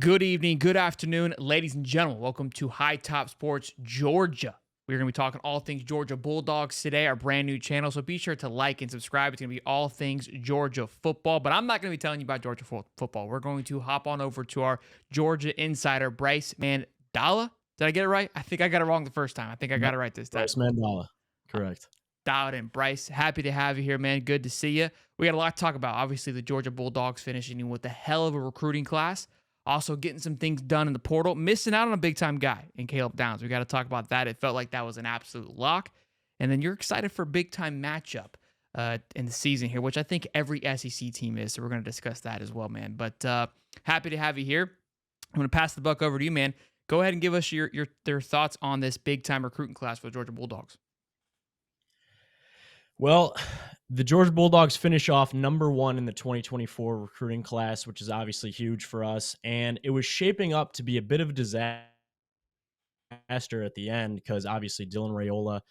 Good evening, good afternoon, ladies and gentlemen. Welcome to High Top Sports Georgia. We're going to be talking all things Georgia Bulldogs today, our brand new channel. So be sure to like and subscribe. It's going to be all things Georgia football. But I'm not going to be telling you about Georgia football. We're going to hop on over to our Georgia insider, Bryce Mandala. Did I get it right? I think I got it wrong the first time. I think I got it right this time. Bryce Mandala. Correct. Dialed in. Bryce, happy to have you here, man. Good to see you. We got a lot to talk about. Obviously, the Georgia Bulldogs finishing with a hell of a recruiting class. Also getting some things done in the portal. Missing out on a big-time guy in Caleb Downs. We got to talk about that. It felt like that was an absolute lock. And then you're excited for a big-time matchup in the season here, which I think every SEC team is. So we're going to discuss that as well, man. But happy to have you here. I'm going to pass the buck over to you, man. Go ahead and give us your thoughts on this big-time recruiting class for the Georgia Bulldogs. Well, the Georgia Bulldogs finish off number one in the 2024 recruiting class, which is obviously huge for us. And it was shaping up to be a bit of a disaster at the end because obviously Dylan Raiola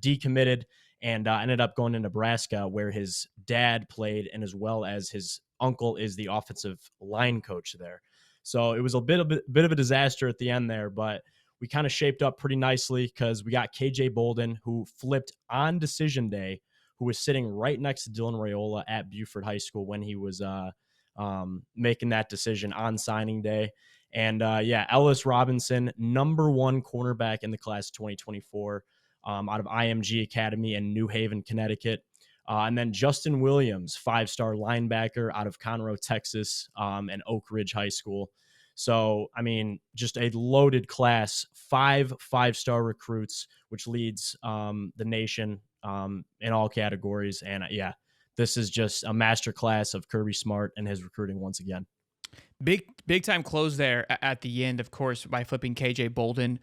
decommitted and ended up going to Nebraska where his dad played and as well as his uncle is the offensive line coach there. So it was a bit of a disaster at the end there, but we kind of shaped up pretty nicely because we got KJ Bolden, who flipped on decision day, who was sitting right next to Dylan Raiola at Buford High School when he was making that decision on signing day. And Ellis Robinson, number one cornerback in the class of 2024 out of IMG Academy in New Haven, Connecticut. And then Justin Williams, 5-star linebacker out of Conroe, Texas, and Oak Ridge High School. So, I mean, just a loaded class, 5-star recruits, which leads the nation in all categories. And this is just a master class of Kirby Smart and his recruiting once again. Big time close there at the end, of course, by flipping KJ Bolden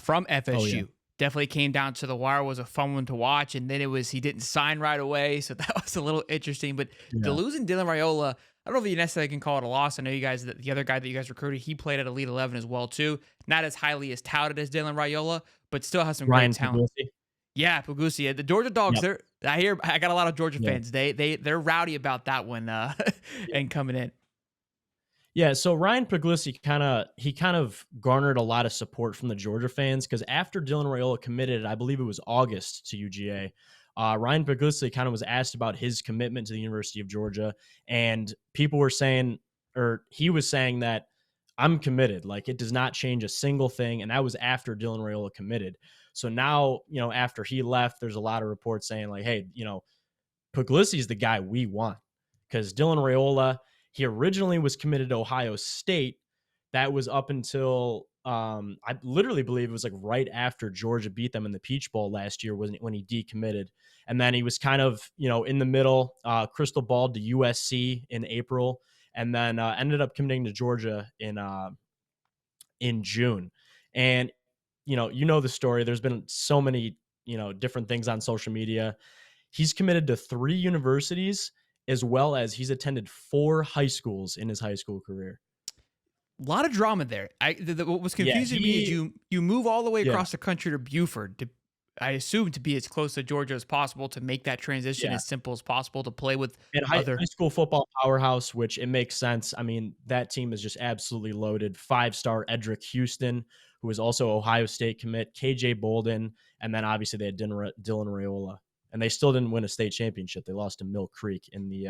from FSU. Oh, yeah. Definitely came down to the wire, was a fun one to watch. And then he didn't sign right away. So that was a little interesting. But the losing Dylan Raiola, I don't know if you necessarily can call it a loss. I know you guys, the other guy that you guys recruited, he played at Elite 11 as well, too. Not as highly as touted as Dylan Raiola, but still has some great talent. Puglisi. Yeah, Puglisi. The Georgia Dogs, I got a lot of Georgia fans. They're rowdy about that one and coming in. Yeah, so Ryan Puglisi kind of garnered a lot of support from the Georgia fans because after Dylan Raiola committed, I believe it was August to UGA, Ryan Puglisi kind of was asked about his commitment to the University of Georgia, and people were saying, or he was saying that I'm committed, like it does not change a single thing, and that was after Dylan Raiola committed. So now, after he left, there's a lot of reports saying like, hey, Puglisi is the guy we want because Dylan Raiola, he originally was committed to Ohio State. That was up until I literally believe it was like right after Georgia beat them in the Peach Bowl last year when he decommitted. And then he was kind of, in the middle, crystal balled to USC in April, and then ended up committing to Georgia in June. And, the story. There's been so many, different things on social media. He's committed to 3 universities, as well as he's attended 4 high schools in his high school career. A lot of drama there. What was confusing to me is you move all the way across the country to Buford, I assume to be as close to Georgia as possible, to make that transition as simple as possible, to play with high school football powerhouse, which it makes sense. I mean, that team is just absolutely loaded. 5-star Edric Houston, who is also Ohio State commit, KJ Bolden, and then obviously they had Dylan Raiola. And they still didn't win a state championship. They lost to Mill Creek in the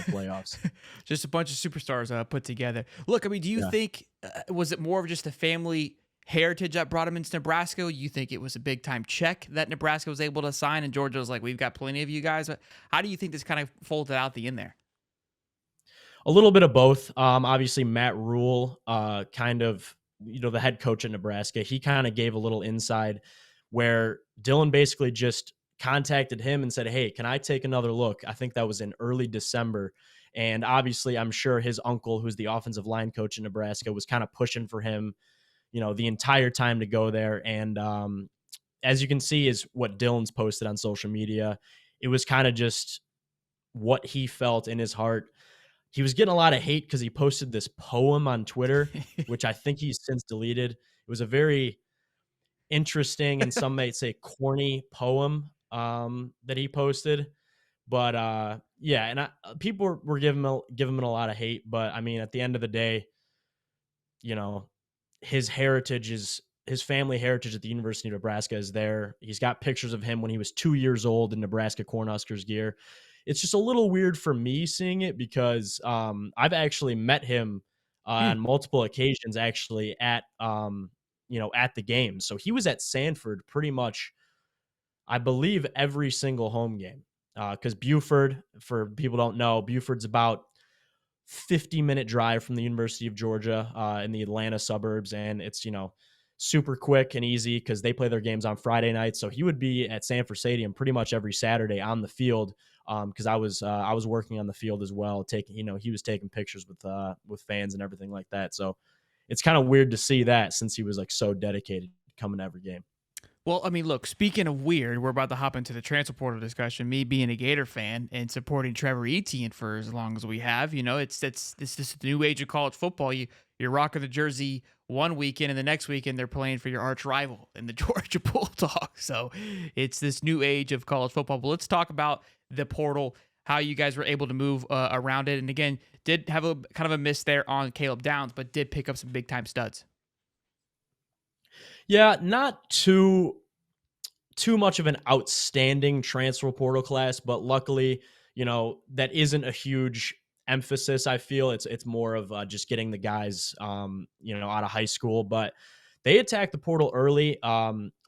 playoffs. Just a bunch of superstars put together. Look, I mean, do you think, was it more of just a family heritage that brought him into Nebraska? You think it was a big-time check that Nebraska was able to sign, and Georgia was like, we've got plenty of you guys? How do you think this kind of folded out the end there? A little bit of both. Obviously, Matt Rule, kind of, the head coach at Nebraska, he kind of gave a little inside where Dylan basically just contacted him and said, hey, can I take another look? I think that was in early December. And obviously, I'm sure his uncle, who's the offensive line coach in Nebraska, was kind of pushing for him, the entire time to go there. And as you can see is what Dylan's posted on social media. It was kind of just what he felt in his heart. He was getting a lot of hate because he posted this poem on Twitter, which I think he's since deleted. It was a very interesting and some might say corny poem that he posted. But yeah, and people were giving him a lot of hate. But I mean, at the end of the day, you know, his heritage is his family heritage at the University of Nebraska is there. He's got pictures of him when he was 2 years old in Nebraska Cornhuskers gear. It's just a little weird for me seeing it because I've actually met him Mm. on multiple occasions, actually at at the game. So he was at Sanford pretty much, I believe, every single home game. Because Buford, for people who don't know, Buford's about 50-minute drive from the University of Georgia in the Atlanta suburbs, and it's super quick and easy because they play their games on Friday nights. So he would be at Sanford Stadium pretty much every Saturday on the field because I was working on the field as well, taking he was taking pictures with fans and everything like that. So it's kind of weird to see that since he was like so dedicated coming to every game. Well, I mean, look, speaking of weird, we're about to hop into the transfer portal discussion. Me being a Gator fan and supporting Trevor Etienne for as long as we have, it's this new age of college football. You're rocking the jersey one weekend, and the next weekend they're playing for your arch rival in the Georgia Bulldogs. So it's this new age of college football. But let's talk about the portal, how you guys were able to move around it. And again, did have a kind of a miss there on Caleb Downs, but did pick up some big time studs. Yeah, not too much of an outstanding transfer portal class, but luckily, that isn't a huge emphasis. I feel it's more of just getting the guys, out of high school. But they attacked the portal early.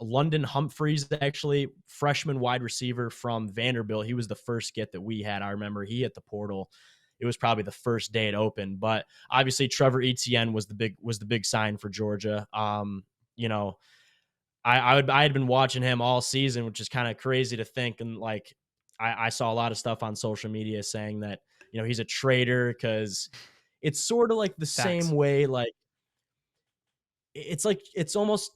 London Humphreys, actually, freshman wide receiver from Vanderbilt, he was the first get that we had. I remember he hit the portal. It was probably the first day it opened, but obviously Trevor Etienne was the big sign for Georgia. You know, I had been watching him all season, which is kind of crazy to think. And like, I saw a lot of stuff on social media saying that, he's a traitor because it's sort of like the same Facts. way, like it's almost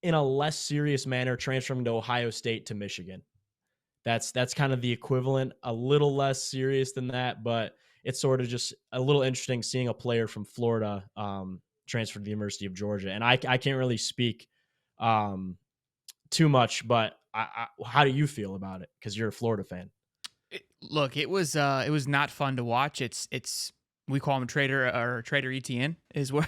in a less serious manner transferring to Ohio State to Michigan. That's kind of the equivalent, a little less serious than that, but it's sort of just a little interesting seeing a player from Florida transfer to the University of Georgia. And I can't really speak um, too much, but how do you feel about it? Because you're a Florida fan. Look, it was not fun to watch. It's we call him Trader ETN is where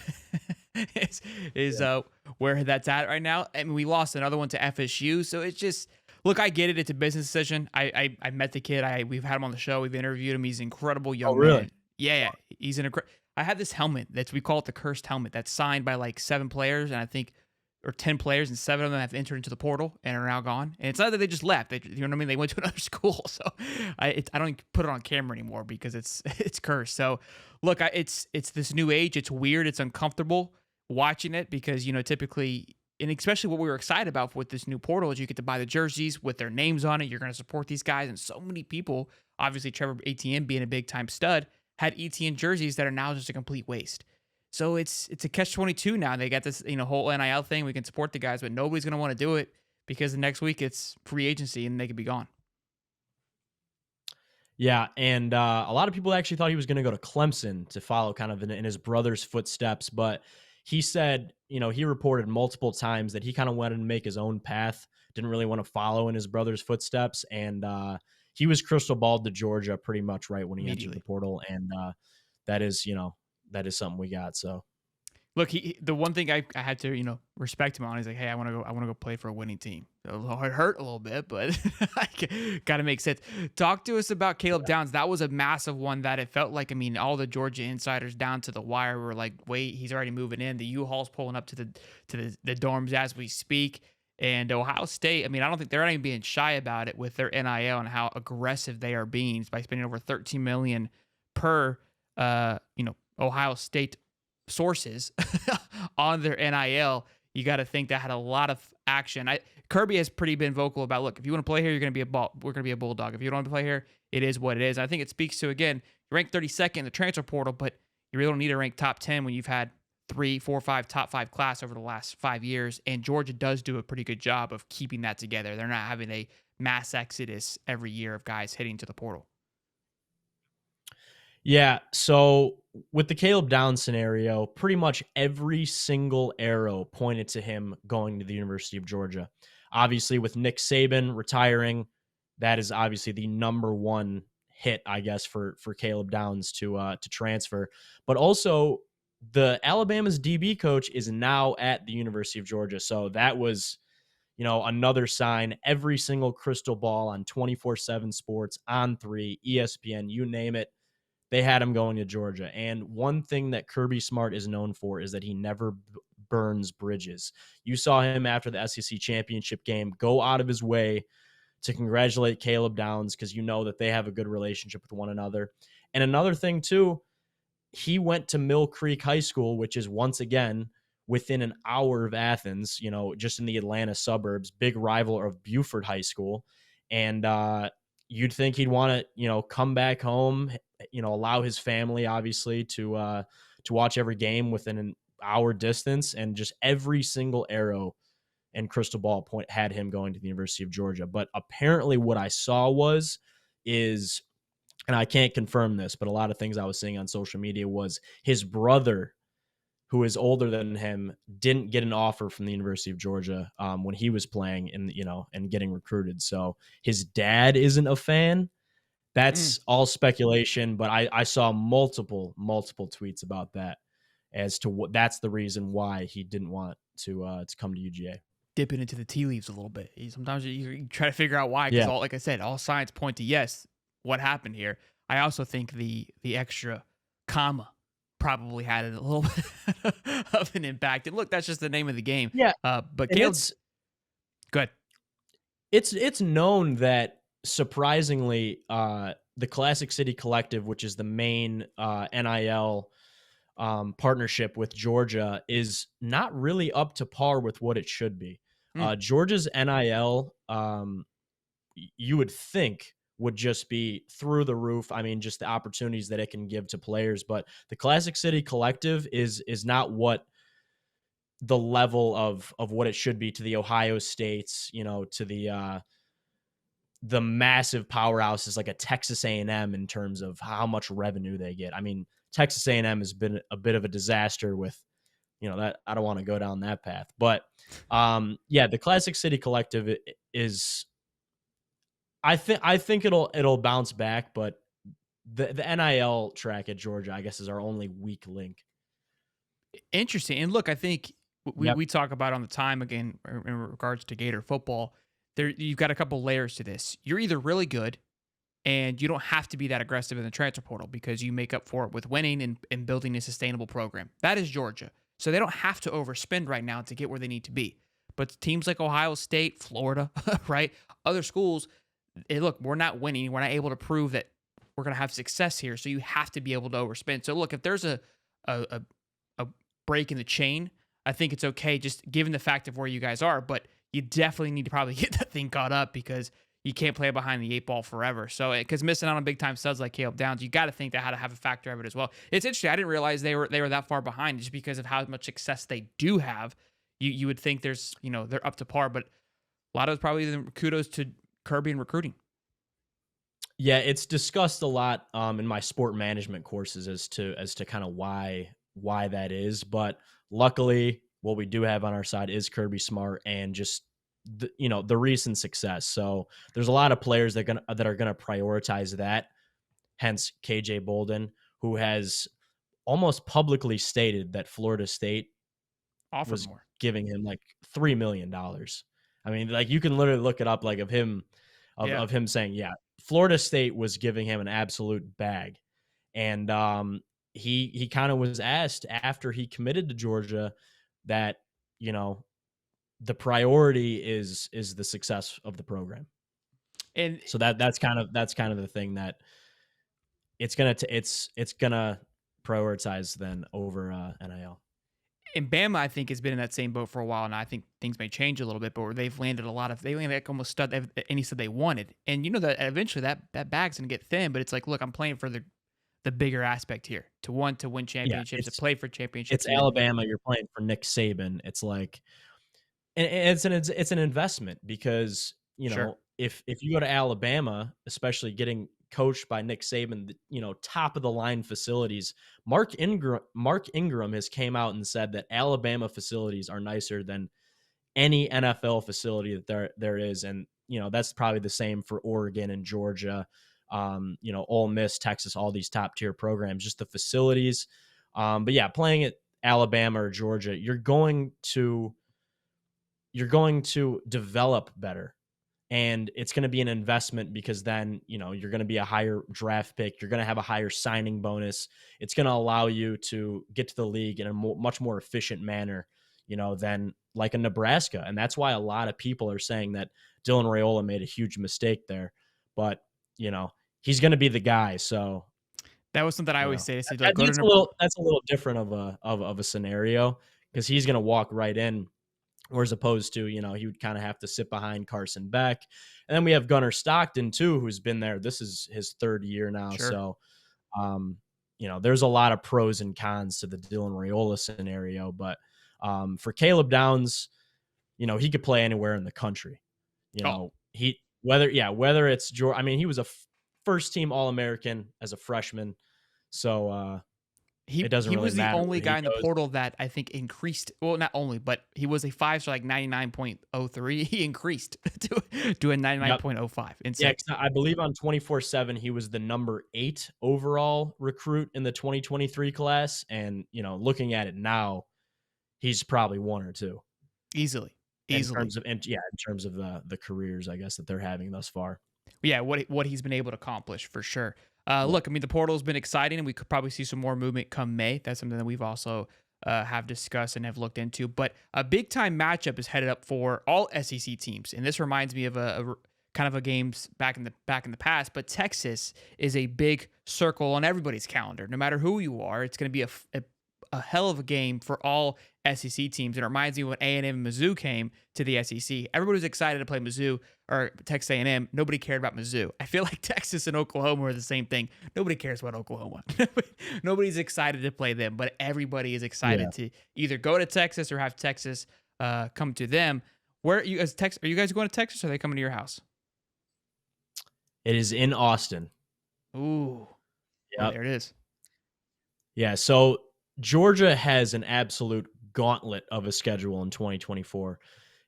is is Yeah. where that's at right now. I mean, we lost another one to FSU, so it's just look. I get it. It's a business decision. I met the kid. We've had him on the show. We've interviewed him. He's an incredible Oh, young really? man. Yeah, he's an incredible. I had this helmet that's we call it the cursed helmet that's signed by like 7 players, and I think or 10 players, and 7 of them have entered into the portal and are now gone. And it's not that they just left. You know what I mean? They went to another school. So I don't put it on camera anymore because it's it's cursed. So look, it's this new age. It's weird. It's uncomfortable watching it because typically. And especially what we were excited about with this new portal is you get to buy the jerseys with their names on it. You're going to support these guys. And so many people, obviously Trevor Etienne being a big time stud, had Etienne jerseys that are now just a complete waste. So it's a catch 22 now. They got this whole NIL thing. We can support the guys, but nobody's going to want to do it because the next week it's free agency and they could be gone. Yeah, and a lot of people actually thought he was going to go to Clemson to follow kind of in his brother's footsteps, but he said, he reported multiple times that he kind of wanted to make his own path, didn't really want to follow in his brother's footsteps, and he was crystal balled to Georgia pretty much right when he entered the Immediately. portal, and that is, that is something we got. So Look, the one thing I had to respect him on is like, hey, I want to go play for a winning team. So it hurt a little bit, but got to make sense. Talk to us about Caleb Downs. That was a massive one that it felt like. I mean, all the Georgia insiders down to the wire were like, wait, he's already moving in. The U-Haul's pulling up to the dorms as we speak. And Ohio State, I mean, I don't think they're not even being shy about it with their NIL and how aggressive they are being by spending over $13 million per Ohio State sources on their NIL. You got to think that had a lot of action. Kirby has pretty been vocal about, look, if you want to play here, you're going to be we're going to be a Bulldog. If you don't want to play here, it is what it is. And I think it speaks to, again, you rank 32nd in the transfer portal, but you really don't need to rank top 10 when you've had 3, 4, 5 top 5 class over the last 5 years. And Georgia does do a pretty good job of keeping that together. They're not having a mass exodus every year of guys hitting to the portal. yeah, so with the Caleb Downs scenario, pretty much every single arrow pointed to him going to the University of Georgia. Obviously, with Nick Saban retiring, that is obviously the number one hit, I guess, for Caleb Downs to transfer. But also, the Alabama's DB coach is now at the University of Georgia, so that was, another sign. Every single crystal ball on 24/7 Sports, on 3, ESPN, you name it, they had him going to Georgia. And one thing that Kirby Smart is known for is that he never burns bridges. You saw him after the SEC championship game go out of his way to congratulate Caleb Downs because you know that they have a good relationship with one another. And another thing, too, he went to Mill Creek High School, which is once again within an hour of Athens, just in the Atlanta suburbs, big rival of Buford High School. And you'd think he'd want to, come back home, allow his family obviously to watch every game within an hour distance, and just every single arrow and crystal ball point had him going to the University of Georgia. But apparently what I saw is, and I can't confirm this, but a lot of things I was seeing on social media was his brother, who is older than him, didn't get an offer from the University of Georgia when he was playing and getting recruited. So his dad isn't a fan. That's all speculation, but I saw multiple tweets about that as to what that's the reason why he didn't want to come to UGA. Dipping into the tea leaves a little bit. Sometimes you try to figure out why, because Yeah. like I said, all signs point to yes. What happened here? I also think the extra comma probably had a little bit of an impact. And look, that's just the name of the game. Yeah. But And Caleb's good. it's known that surprisingly, the Classic City Collective, which is the main NIL partnership with Georgia, is not really up to par with what it should be. Georgia's NIL, you would think, would just be through the roof. I mean, just the opportunities that it can give to players. But the Classic City Collective is not what the level of what it should be to the Ohio States, to the massive powerhouses like a Texas A&M in terms of how much revenue they get. I mean, Texas A&M has been a bit of a disaster with, that I don't want to go down that path. But the Classic City Collective is, I think it'll bounce back, but the NIL track at Georgia, I guess, is our only weak link. Interesting. And look, I think Yep. we talk about on the time again in regards to Gator football. There, you've got a couple layers to this. You're either really good, and you don't have to be that aggressive in the transfer portal because you make up for it with winning and building a sustainable program. That is Georgia. So they don't have to overspend right now to get where they need to be. But teams like Ohio State, Florida, right? Other schools, look, we're not winning. We're not able to prove that we're going to have success here. So you have to be able to overspend. So look, if there's a break in the chain, I think it's okay just given the fact of where you guys are. But you definitely need to probably get that thing caught up because you can't play behind the 8 ball forever. So, because missing out on big time studs like Caleb Downs, you got to think that how to have a factor of it as well. It's interesting. I didn't realize they were that far behind just because of how much success they do have. You would think there's they're up to par, but a lot of it's probably the kudos to Kirby and recruiting. Yeah, it's discussed a lot in my sport management courses as to kind of why that is. But luckily, what we do have on our side is Kirby Smart and just the recent success. So there's a lot of players that are gonna prioritize that. Hence KJ Bolden, who has almost publicly stated that Florida State Offered was more. giving him like $3 million. I mean, like you can literally look it up, like of him saying, yeah, Florida State was giving him an absolute bag. And he kind of was asked after he committed to Georgia that, the priority is the success of the program. And So that's kind of the thing that it's gonna prioritize then over NIL. And Bama, I think, has been in that same boat for a while, and I think things may change a little bit, but where they've landed like almost stud any stud they wanted. And that eventually that bag's gonna get thin, but it's like, look, I'm playing for the bigger aspect here. To win championships, to play for championships. It's Alabama, you're playing for Nick Saban. It's like, and it's an investment because Sure. if you go to Alabama, especially getting coached by Nick Saban, top of the line facilities. Mark Ingram has came out and said that Alabama facilities are nicer than any NFL facility that there is. And, that's probably the same for Oregon and Georgia, Ole Miss, Texas, all these top tier programs, just the facilities. But yeah, playing at Alabama or Georgia, you're going to develop better. And it's going to be an investment because then, you're going to be a higher draft pick. You're going to have a higher signing bonus. It's going to allow you to get to the league in a much more efficient manner, than like a Nebraska. And that's why a lot of people are saying that Dylan Raiola made a huge mistake there. But, he's going to be the guy. So That was something I always say. To like, that's a little different of a scenario because he's going to walk right in. Or as opposed to, he would kind of have to sit behind Carson Beck. And then we have Gunnar Stockton, too, who's been there. This is his third year now. Sure. So, there's a lot of pros and cons to the Dylan Raiola scenario. But for Caleb Downs, he could play anywhere in the country. Whether it's Georgia. I mean, he was a first-team All-American as a freshman. So, it doesn't really was the matter only guy in the portal that I think increased. Well, not only, but he was a 5-star, like 99.03. He increased to a 99.05. Yeah, I believe on 24/7 he was the number 8 overall recruit in the 2023 class, and looking at it now, he's probably 1 or 2 easily. In terms of the careers, I guess, that they're having thus far. Yeah, what he's been able to accomplish for sure. Look, I mean, the portal's been exciting, and we could probably see some more movement come May. That's something that we've also have discussed and have looked into. But a big time matchup is headed up for all SEC teams, and this reminds me of a kind of a games back in the past. But Texas is a big circle on everybody's calendar. No matter who you are, it's going to be a hell of a game for all SEC teams. It reminds me when A&M and Mizzou came to the SEC. Everybody was excited to play Mizzou or Texas A&M. Nobody cared about Mizzou. I feel like Texas and Oklahoma are the same thing. Nobody cares about Oklahoma. Nobody's excited to play them, but everybody is excited to either go to Texas or have Texas come to them. Where are you guys going to Texas, or are they coming to your house? It is in Austin. Ooh. Yep. Oh, there it is. Yeah, so Georgia has an absolute gauntlet of a schedule in 2024.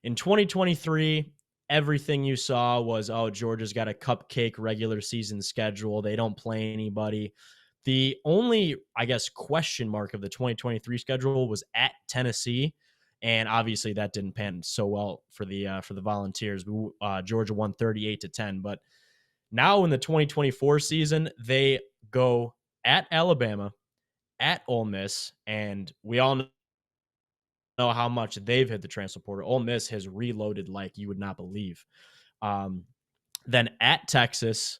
In 2023, everything you saw was, Georgia's got a cupcake regular season schedule. They don't play anybody. The only, I guess, question mark of the 2023 schedule was at Tennessee, and obviously that didn't pan so well for the Volunteers. Georgia won 38-10, but now in the 2024 season, they go at Alabama, at Ole Miss, and we all know how much they've hit the transfer portal. Ole Miss has reloaded like you would not believe. Then at Texas,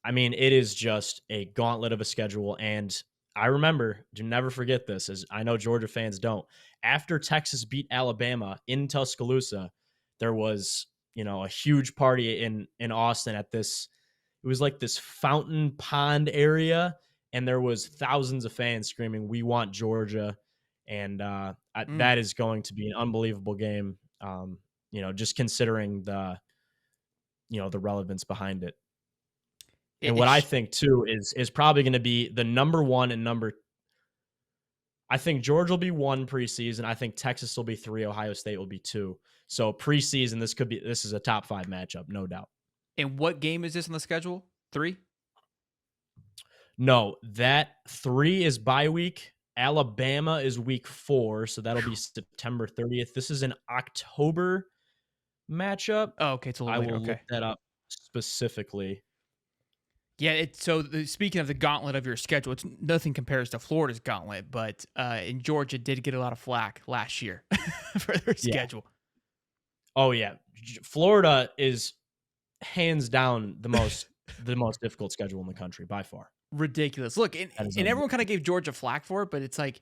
I mean, it is just a gauntlet of a schedule. And I remember, do never forget this, as I know Georgia fans don't. After Texas beat Alabama in Tuscaloosa, there was, a huge party in Austin at this. It was like this fountain pond area, and there was thousands of fans screaming, "We want Georgia." And that is going to be an unbelievable game, just considering the relevance behind it. And what I think, too, is probably going to be the number 1 and I think Georgia will be 1 preseason. I think Texas will be 3. Ohio State will be 2. So preseason, this is a top 5 matchup, no doubt. And what game is this on the schedule? 3? No, that 3 is bye week. Alabama is week 4, so that'll be September 30th. This is an October matchup. Oh, okay, it's a little later. I will look that up specifically. Yeah, so speaking of the gauntlet of your schedule, it's nothing compares to Florida's gauntlet, but in Georgia did get a lot of flack last year for their schedule. Oh yeah, Florida is hands down the most difficult schedule in the country by far. Ridiculous. Look, and everyone kind of gave Georgia flack for it, but it's like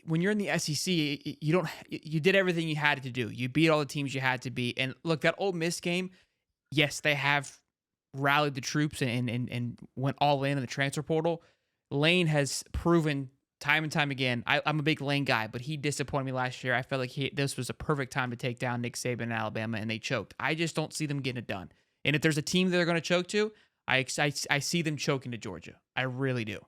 when you're in the SEC, you did everything you had to do. You beat all the teams you had to beat. And look, that Ole Miss game, yes, they have rallied the troops and went all in the transfer portal. Lane has proven time and time again. I'm a big Lane guy, but he disappointed me last year. I felt like this was a perfect time to take down Nick Saban in Alabama, and they choked. I just don't see them getting it done. And if there's a team that they're going to choke to, I see them choking to Georgia. I really do.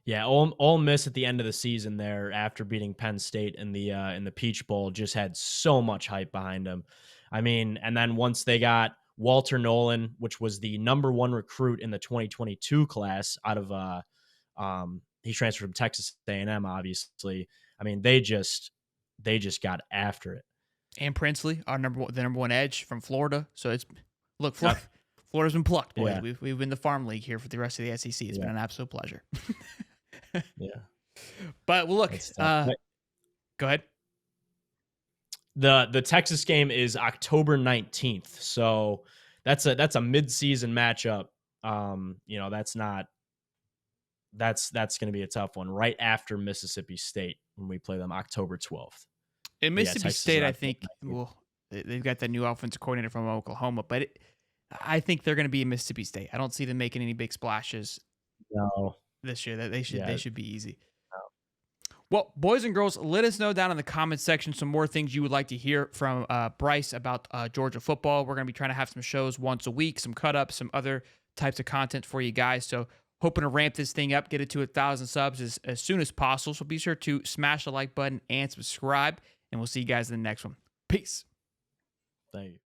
Yeah, Ole Miss at the end of the season there after beating Penn State in the Peach Bowl just had so much hype behind them. I mean, and then once they got Walter Nolan, which was the number one recruit in the 2022 class out of he transferred from Texas A&M, obviously. I mean, they just got after it. And Princely, the number one edge from Florida. So it's look, Yep. Florida's been plucked, boys. Yeah. We've been the farm league here for the rest of the SEC. It's been Yeah. an absolute pleasure. Yeah. But well, look, That's tough. go ahead. The Texas game is October 19th. So that's a mid-season matchup. That's going to be a tough one right after Mississippi State when we play them October 12th. In But yeah, Mississippi Texas is State, I October think, 19th. well, they've got that new offensive coordinator from Oklahoma, but I think they're going to be in Mississippi State. I don't see them making any big splashes No. this year. That they Yeah. should be easy. Well, boys and girls, let us know down in the comments section some more things you would like to hear from Bryce about Georgia football. We're going to be trying to have some shows once a week, some cut-ups, some other types of content for you guys. So hoping to ramp this thing up, get it to 1,000 subs as soon as possible. So be sure to smash the like button and subscribe, and we'll see you guys in the next one. Peace. Thank you.